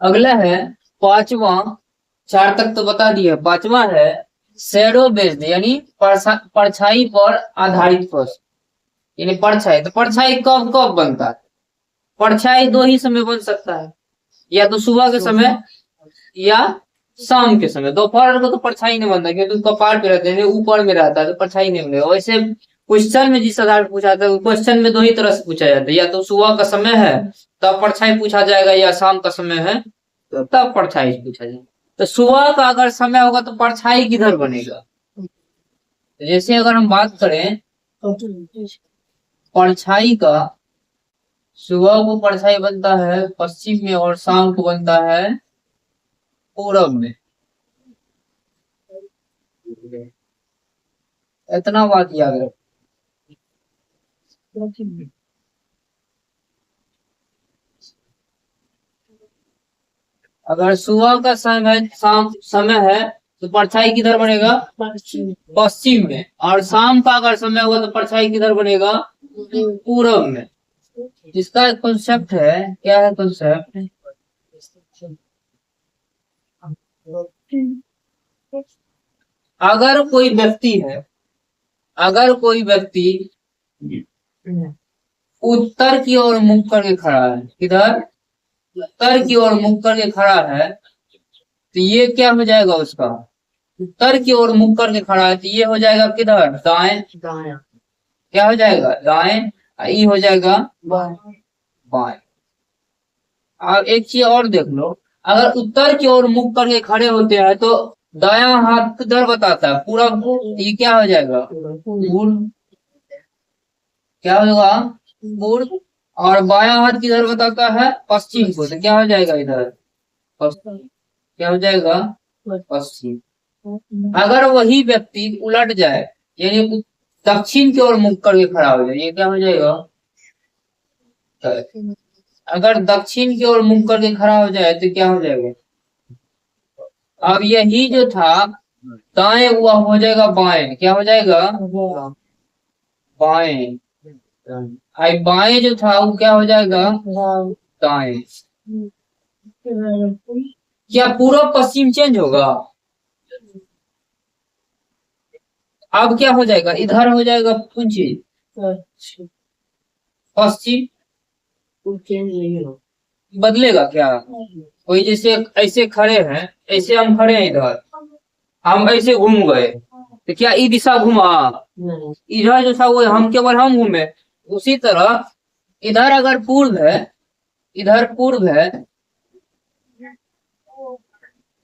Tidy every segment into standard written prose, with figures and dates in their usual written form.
अगला है पांचवा, चार तक तो बता दिया। पांचवा है शेडो बेस्ड, यानी परछाई पर आधारित प्रश्न। यानी परछाई, तो परछाई कब कब बनता है? परछाई दो ही समय बन सकता है, या तो सुबह के समय या शाम के समय। दोपहर को तो परछाई नहीं बनता, क्योंकि कपार पे रहते हैं, ऊपर में रहता है, तो परछाई नहीं बनेगा। वैसे क्वेश्चन में जिस आधार पर पूछा था, क्वेश्चन में दो ही तरह से पूछा जाता है, या तो सुबह का समय है तब परछाई पूछा जाएगा, या शाम का समय है तो तब परछाई पूछा जाएगा। तो सुबह का अगर समय होगा तो परछाई किधर बनेगा? जैसे अगर हम बात करें परछाई का, सुबह को परछाई बनता है पश्चिम में और शाम को बनता है पूरब में। इतना बात याद रखो। अगर सुबह का समय है, शाम समय है, तो परछाई किधर बनेगा? पश्चिम में। और शाम का अगर समय होगा तो परछाई किधर बनेगा? पूरब में। इसका कॉन्सेप्ट है, क्या है कॉन्सेप्ट? अगर कोई व्यक्ति है, अगर कोई व्यक्ति उत्तर की ओर मुख करके खड़ा है, किधर? उत्तर की ओर मुख करके खड़ा है, तो ये क्या हो जाएगा उसका? उत्तर की ओर मुख करके खड़ा है, तो ये हो जाएगा किधर? दाएं। दाएं। क्या हो जाएगा? दाएं। ये हो जाएगा बाएं। अब एक चीज और देख लो, अगर उत्तर की ओर मुख करके खड़े होते हैं तो दायां हाथ किधर बताता है? पूरब। ये क्या हो जाएगा? पूर्व। क्या होगा? पूर्व। और बायां हाथ किधर बताता है? पश्चिम को, तो क्या हो जाएगा इधर? पश्चिम। क्या हो जाएगा? पश्चिम। अगर वही व्यक्ति उलट जाए, यानी दक्षिण की ओर मुख करके खड़ा हो जाए, ये क्या हो जाएगा? अगर दक्षिण की ओर मुख करके खड़ा हो जाए तो क्या हो जाएगा? अब यही जो था दाएं, हुआ हो जाएगा बाएं। क्या हो जाएगा? बाएं। आई बाएं जो था वो क्या हो जाएगा? दाएं। क्या पूर्व पश्चिम चेंज होगा? अब क्या हो जाएगा? इधर हो जाएगा पूंजी पश्चिम। बदलेगा क्या? कोई जैसे ऐसे खड़े हैं, ऐसे हम खड़े हैं, इधर हम ऐसे घूम गए, तो क्या ये दिशा घुमा? इधर जो था वो हम केवल हम घूमे। उसी तरह इधर अगर पूर्व है, इधर पूर्व है,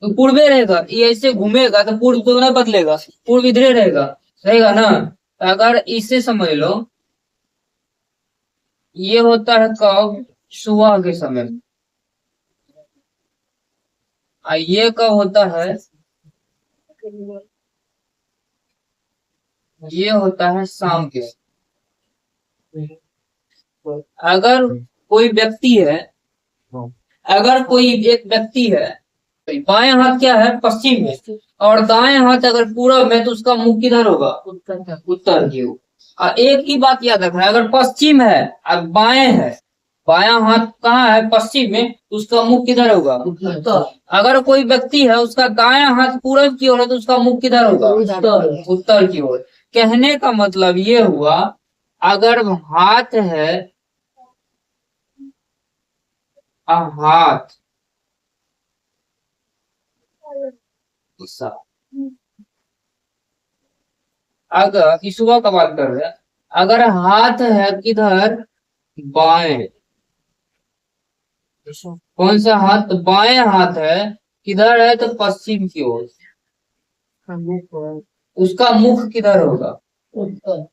तो पूर्वे रहेगा। ये ऐसे घूमेगा तो पूर्व तो नहीं बदलेगा, पूर्व इधरे रहेगा, रहेगा ना। तो अगर इसे समझ लो, ये होता है कब? सुबह के समय। ये कब होता है? ये होता है शाम के। अगर कोई व्यक्ति है, अगर कोई एक व्यक्ति है, बाएं हाथ क्या है? पश्चिम में, और दाएं हाथ अगर पूरब में, तो उसका मुख किधर होगा? उत्तर की ओर। एक ही बात याद रखना है, अगर पश्चिम है और बाएं है, बायां हाथ कहाँ है? पश्चिम में, तो उसका मुख किधर होगा? उत्तर। अगर कोई व्यक्ति है उसका दायां हाथ पूरब की ओर है, तो उसका मुख किधर होगा? उत्तर की ओर। कहने का मतलब ये हुआ, अगर हाथ है, हाथ अगर इस सुबह का बात कर रहे हैं, अगर हाथ है किधर? बाएं। कौन सा हाथ? तो बाएं हाथ है, किधर है? तो पश्चिम की ओर। उसका मुख किधर होगा? उत्तर।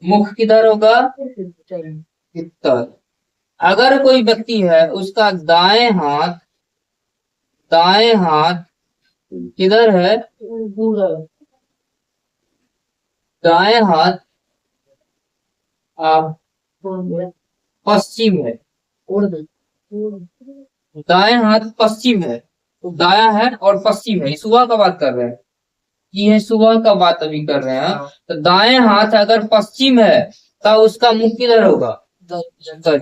मुख किधर होगा? उत्तर। अगर कोई व्यक्ति है उसका दाएं हाथ, दाएं हाथ किधर है? दाएं हाथ पश्चिम है, दाएं हाथ पश्चिम है, तो दाया है और पश्चिम है। सुबह का बात कर रहे हैं, ये सुबह का बात अभी कर रहे हैं। तो दाएं हाथ अगर पश्चिम है, तब उसका मुख किधर होगा? उत्तर।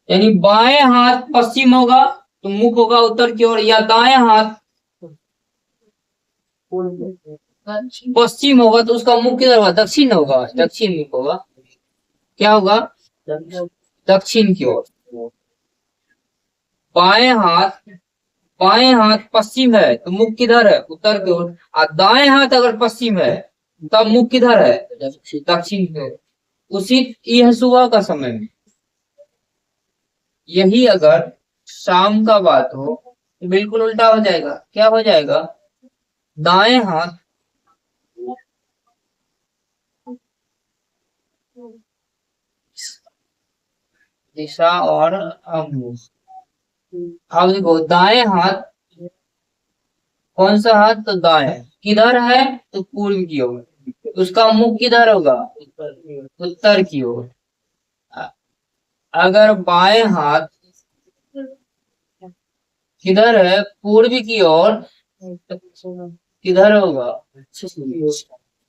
यानी बाएं हाथ पश्चिम होगा तो मुख होगा उत्तर की ओर, या दाएं हाथ पश्चिम होगा तो उसका मुख किधर होगा, दक्षिण होगा, दक्षिण मुख होगा, क्या होगा, दक्षिण की ओर। बाएं हाथ, बाएं हाथ पश्चिम है तो मुख किधर है, उत्तर की ओर, और दाएं हाथ अगर पश्चिम है तब मुख किधर है, दक्षिण की ओर। उसी, यह सुबह का समय में। यही अगर शाम का बात हो तो बिल्कुल उल्टा हो जाएगा, क्या हो जाएगा, दाएं हाथ दिशा और अब देखो दाएं हाथ, कौन सा हाथ, तो दाएं, किधर है तो पूर्व की ओर, उसका मुख किधर होगा, उत्तर की ओर। अगर बाएं हाथ किधर है, पूर्व की ओर, किधर होगा,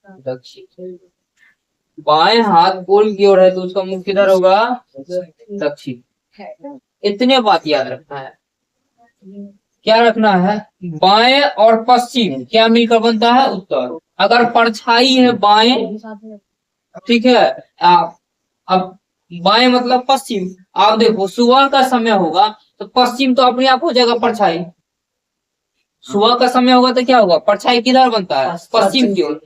दक्षिण। बाएं हाथ पूर्व की ओर है तो उसका मुख किधर होगा, दक्षिण। इतने बात याद रखना है। क्या रखना है, बाएं और पश्चिम क्या मिलकर बनता है, उत्तर। अगर परछाई है बाएं, ठीक है, अब बाएं मतलब पश्चिम, आप देखो सुबह का समय होगा तो पश्चिम तो अपने आप हो जाएगा परछाई, सुबह का समय होगा तो क्या होगा, परछाई किधर बनता है, पश्चिम की ओर।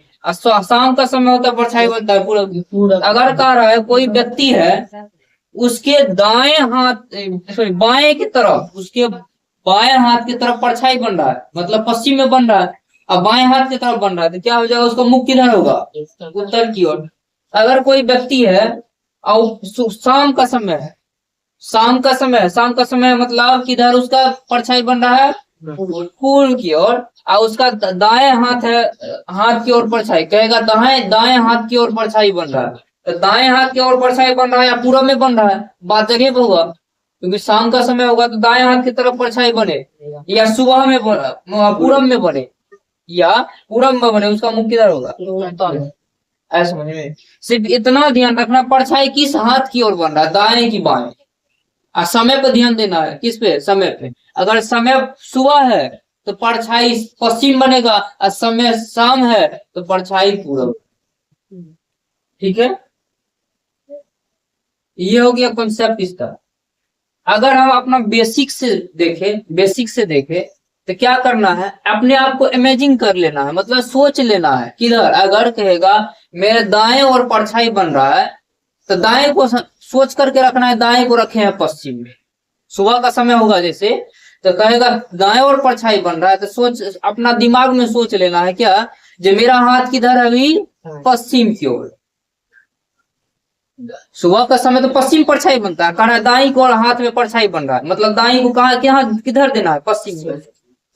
शाम का समय होता है परछाई बनता है पूरा। अगर कह रहा है कोई व्यक्ति है, उसके दाएं हाथ, सॉरी बाएं की तरफ, उसके बाएं हाथ की तरफ परछाई बन रहा है, मतलब पश्चिम में बन रहा है, अब बाएं हाथ की तरफ बन रहा है तो क्या हो जाएगा, उसका मुख किधर होगा, उत्तर की ओर। अगर कोई व्यक्ति है और शाम का समय है, शाम का समय है, शाम का समय मतलब किधर उसका परछाई बन रहा है, पूर्व की ओर, और उसका दाएं हाथ है, हाथ की ओर परछाई, कहेगा दाएं, दाएं हाथ की ओर परछाई बन रहा है, तो दाएं हाथ की ओर परछाई बन रहा है या पूरब में बन रहा है, बात जगह पे होगा, क्योंकि शाम का समय होगा तो दाएं हाथ की तरफ परछाई बने, या सुबह में पूरब में बने, या पूरब में बने, उसका मुख किधर होगा, ऐसा समझ में। सिर्फ इतना ध्यान रखना, परछाई किस हाथ की ओर बन रहा है, दाएं की बाएं, और समय पे ध्यान देना है, किस पे, समय पे। अगर समय सुबह है तो परछाई पश्चिम बनेगा, और समय शाम है तो परछाई पूरब, ठीक है। ये हो गया कॉन्सेप्ट इसका। अगर हम अपना बेसिक से देखें, बेसिक से देखें तो क्या करना है, अपने आप को इमेजिन कर लेना है, मतलब सोच लेना है, किधर, अगर कहेगा मेरे दाएं और परछाई बन रहा है तो दाएं को सोच करके रखना है, दाएं को रखे हैं पश्चिम में, सुबह का समय होगा जैसे, तो कहेगा दाएं और परछाई बन रहा है तो सोच, अपना दिमाग में सोच लेना है क्या, जो मेरा हाथ किधर है अभी, पश्चिम की ओर। सुबह का समय तो पश्चिम परछाई बनता है, कहा दाई को हाथ में परछाई बन रहा है, मतलब दाई को कहा क्या, किधर देना है, पश्चिम में।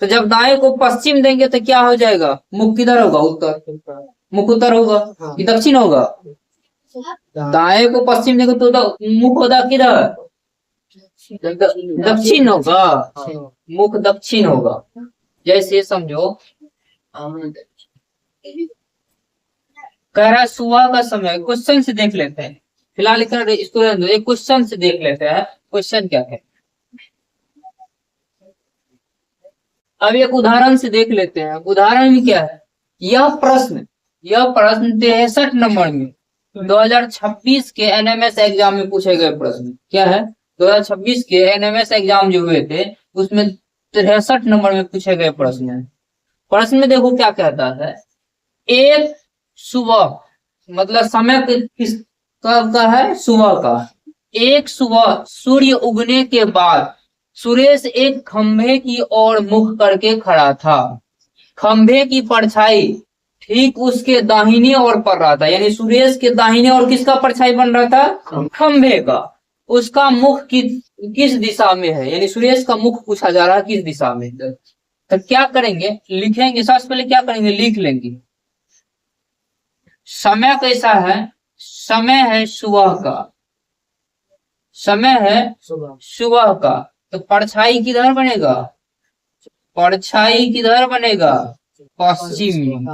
तो जब दाएं को पश्चिम देंगे तो क्या हो जाएगा, मुख किधर होगा, उत्तर, मुख उत्तर होगा कि दक्षिण होगा, दाएं को पश्चिम देंगे तो मुख होगा किधर, दक्षिण होगा, मुख दक्षिण होगा। जैसे समझो, कह रहा है सुबह का समय, क्वेश्चन से देख लेते हैं, फिलहाल इसको एक क्वेश्चन से देख लेते हैं, क्वेश्चन क्या है। अब एक उदाहरण से देख लेते हैं, उदाहरण में क्या है, यह प्रश्न 63 नंबर में 2026 के एनएमएस एग्जाम में पूछे गए प्रश्न, क्या है, 2026 के एनएमएस एग्जाम जो हुए थे उसमें 63 नंबर में पूछे गए प्रश्न है। प्रश्न में देखो क्या कहता है, एक सुबह, मतलब समय किस कब का है, सुबह का, एक सुबह सूर्य उगने के बाद सुरेश एक खंभे की ओर मुख करके खड़ा था, खंभे की परछाई ठीक उसके दाहिने ओर पड़ रहा था, यानी सुरेश के दाहिने ओर किसका परछाई बन रहा था, खंभे का। उसका मुख किस दिशा में है, यानी सुरेश का मुख पूछा जा रहा है किस दिशा में। तो क्या करेंगे, लिखेंगे, सबसे पहले क्या करेंगे, लिख लेंगे समय कैसा है, समय है सुबह का, समय है सुबह का, तो परछाई किधर बनेगा, परछाई किधर बनेगा, पश्चिम,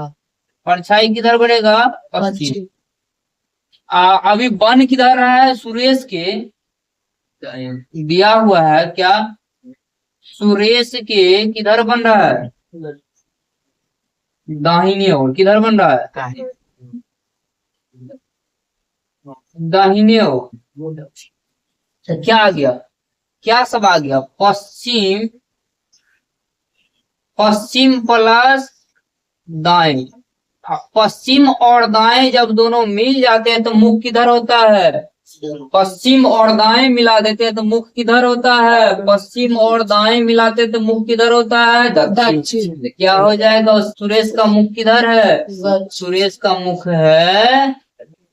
परछाई किधर बनेगा, पश्चिम। अभी बन किधर रहा है, सुरेश के दिया हुआ है क्या, सुरेश के किधर बन रहा है, दाहिने ओर। किधर बन रहा है, दाहिने ओर। तो क्या आ गया, क्या सब आ गया, पश्चिम, पश्चिम प्लस दाएं। पश्चिम और दाएं जब दोनों मिल जाते हैं तो मुख किधर होता है, पश्चिम और दाएं मिला देते हैं तो मुख किधर होता है, पश्चिम और दाएं मिलाते हैं तो मुख किधर होता है, दक्षिण। क्या हो जाएगा, सुरेश का मुख किधर है, सुरेश का मुख है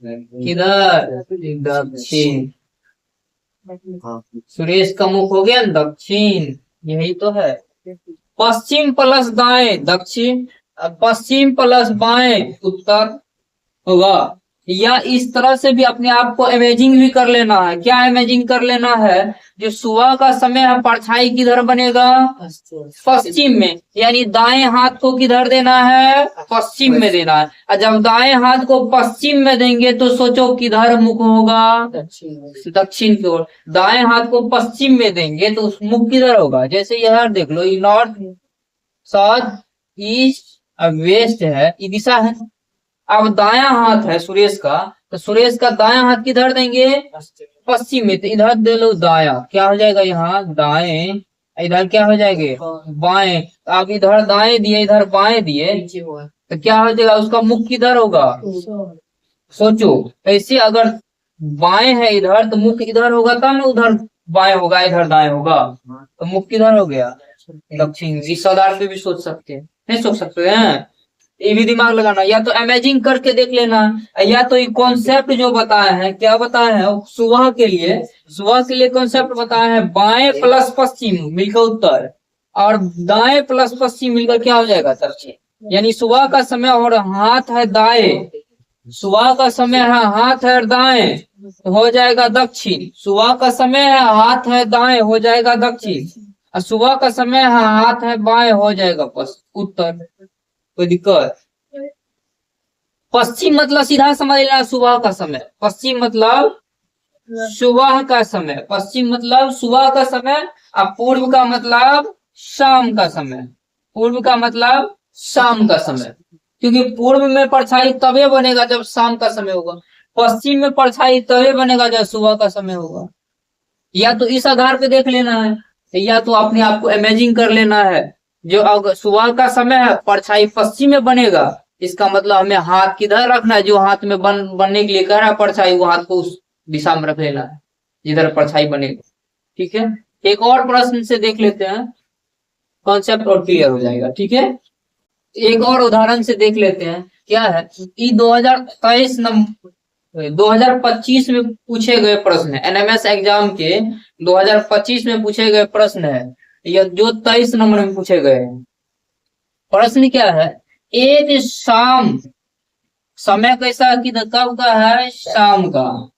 किधर, दक्षिण। सुरेश का मुख हो गया दक्षिण, यही तो है। पश्चिम प्लस दाएं दक्षिण, पश्चिम प्लस बाएं उत्तर होगा। या इस तरह से भी अपने आप को इमेजिंग भी कर लेना है। क्या इमेजिंग कर लेना है, जो सुबह का समय है परछाई किधर बनेगा, पश्चिम में, यानी दाएं हाथ को किधर देना है, पश्चिम में देना है। और जब दाएं हाथ को पश्चिम में देंगे तो सोचो किधर मुख होगा, दक्षिण की ओर। दाएं हाथ को पश्चिम में देंगे तो उस मुख किधर होगा, जैसे यह देख लो, ये नॉर्थ, साउथ, ईस्ट और वेस्ट है, ये दिशा है। अब दायां हाथ है सुरेश का, तो सुरेश का दायां हाथ किधर देंगे, पश्चिम में, तो इधर दे लो दाया। क्या हो जाएगा यहाँ दाएं, इधर क्या हो जाएंगे बाएं। आप इधर दाएं दिए, इधर बाएं दिए, तो क्या हो जाएगा, उसका मुख किधर होगा, सोचो। ऐसे अगर बाएं है इधर तो मुख इधर होगा, तब ना उधर बाएं होगा, इधर दाएं होगा, तो मुख किधर हो गया, दक्षिण। इस आधार पे भी सोच सकते हैं, नहीं सोच सकते हैं, ये भी दिमाग लगाना। या तो इमेजिन करके देख लेना, या तो ये कॉन्सेप्ट जो बताया है, क्या बताया है, सुबह के लिए, सुबह के लिए कॉन्सेप्ट बताया है, बाएं प्लस पश्चिम मिलकर उत्तर, और दाएं प्लस पश्चिम मिलकर क्या हो जाएगा, दक्षिण। यानी सुबह का समय और हाथ है दाएं, सुबह का समय है हाथ है दाएं, तो हो जाएगा दक्षिण। सुबह का समय है हाथ है दाएं, हो जाएगा दक्षिण। और सुबह का समय है हाथ है बाएं, हो जाएगा उत्तर। कोई दिक्कत, पश्चिम मतलब सीधा समझ लेना, सुबह का समय। पश्चिम मतलब सुबह का समय, पश्चिम मतलब सुबह का समय, और पूर्व का मतलब शाम का समय। पूर्व का मतलब शाम का समय, क्योंकि पूर्व में परछाई तभी बनेगा जब शाम का समय होगा, पश्चिम में परछाई तभी बनेगा जब सुबह का समय होगा। या तो इस आधार पे देख लेना है, या तो अपने आप को इमेजिन कर लेना है, जो अगर सुबह का समय है परछाई पश्चिम में बनेगा, इसका मतलब हमें हाथ किधर रखना है, जो हाथ में बनने के लिए कह रहा है परछाई, वो हाथ को उस दिशा में रख लेना है जिधर परछाई बनेगा। ठीक है, एक और प्रश्न से देख लेते हैं, कॉन्सेप्ट और क्लियर हो जाएगा। ठीक है, एक और उदाहरण से देख लेते हैं। क्या है, ये 2023 2025 में पूछे गए प्रश्न है, एनएमएस एग्जाम के 2025 में पूछे गए प्रश्न है, या जो 23 नंबर में पूछे गए हैं। प्रश्न क्या है, एक शाम, समय कैसा कि कब का है, शाम का।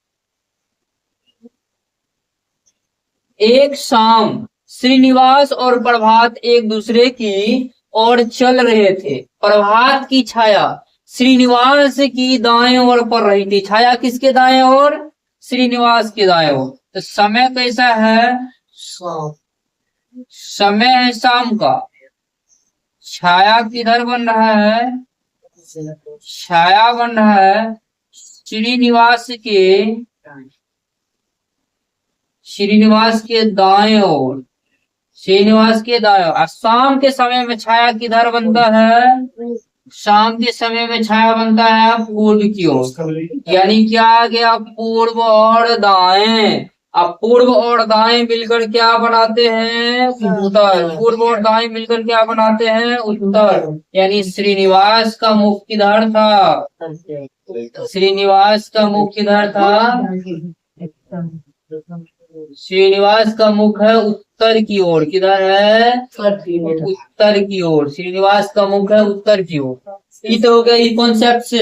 एक शाम श्रीनिवास और प्रभात एक दूसरे की ओर चल रहे थे। प्रभात की छाया श्रीनिवास की दाएं ओर पड़ रही थी। छाया किसके दाएं ओर, श्रीनिवास के दाएं ओर। तो समय कैसा है, समय है शाम का। छाया किधर बन रहा है, छाया बन रहा है श्रीनिवास के दाएं ओर, श्रीनिवास के दाएं ओर। शाम के समय में छाया किधर बनता है, शाम के समय में छाया बनता है पूर्व की ओर। यानी क्या आ गया, पूर्व और दाएं। अब पूर्व और दाएं मिलकर क्या बनाते हैं, उत्तर। पूर्व और दाएं मिलकर क्या बनाते हैं, उत्तर। यानी श्रीनिवास का मुख किधर था, श्रीनिवास का मुख किधर था, श्रीनिवास का मुख है उत्तर की ओर। किधर है, उत्तर की ओर। श्रीनिवास का मुख है उत्तर की ओर। ये तो हो गया कॉन्सेप्ट से।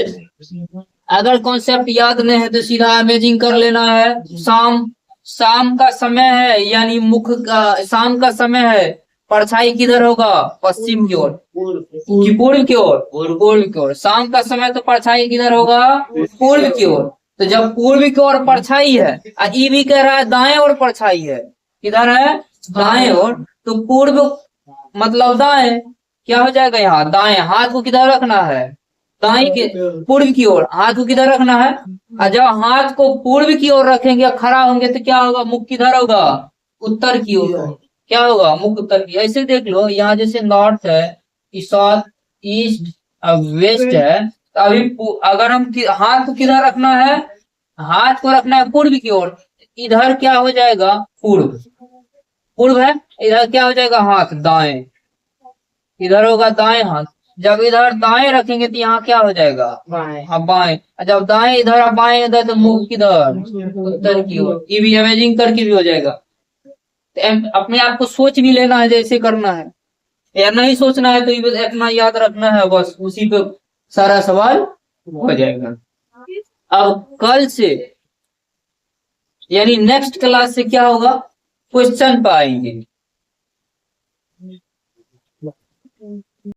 अगर कॉन्सेप्ट याद नहीं है तो सीधा इमेजिंग कर लेना है। शाम का समय है, यानी मुख का, शाम का समय है, परछाई किधर होगा, पश्चिम की ओर कि पूर्व की ओर, पूर्व की ओर। शाम का समय तो परछाई किधर होगा, पूर्व की ओर। तो जब पूर्व की ओर परछाई है और ई भी कह रहा है दाएं ओर परछाई है, किधर है, दाएं ओर, तो पूर्व मतलब दाएं, क्या हो जाएगा यहाँ दाएं, हाथ को किधर रखना है, दाएं के पूर्व की ओर, हाथ को किधर रखना है, और जब हाथ को पूर्व की ओर रखेंगे खड़ा होंगे तो क्या होगा, मुख किधर होगा, उत्तर की ओर, क्या होगा, मुख उत्तर की। ऐसे देख लो यहाँ जैसे नॉर्थ है, साउथ, ईस्ट, वेस्ट है, तो अभी अगर हम हाथ को किधर रखना है, हाथ को रखना है पूर्व की ओर, इधर क्या हो जाएगा, पूर्व, पूर्व है, इधर क्या हो जाएगा, हाथ दाएं, इधर होगा दाएं हाथ, जब इधर दाएं रखेंगे तो यहाँ क्या हो जाएगा, बाएं, हाँ बाएं, जब दाएं इधर और बाएं इधर तो मुख किधर, उत्तर की ओर। ये भी इमेजिंग करके भी हो जाएगा। तो अपने आप को सोच भी लेना है जैसे करना है, या नहीं सोचना है तो ये इतना याद रखना है, बस उसी पे सारा सवाल हो जाएगा। अब कल से यानी नेक्स्ट क्लास से क्या होगा, क्वेश्चन पाएंगे।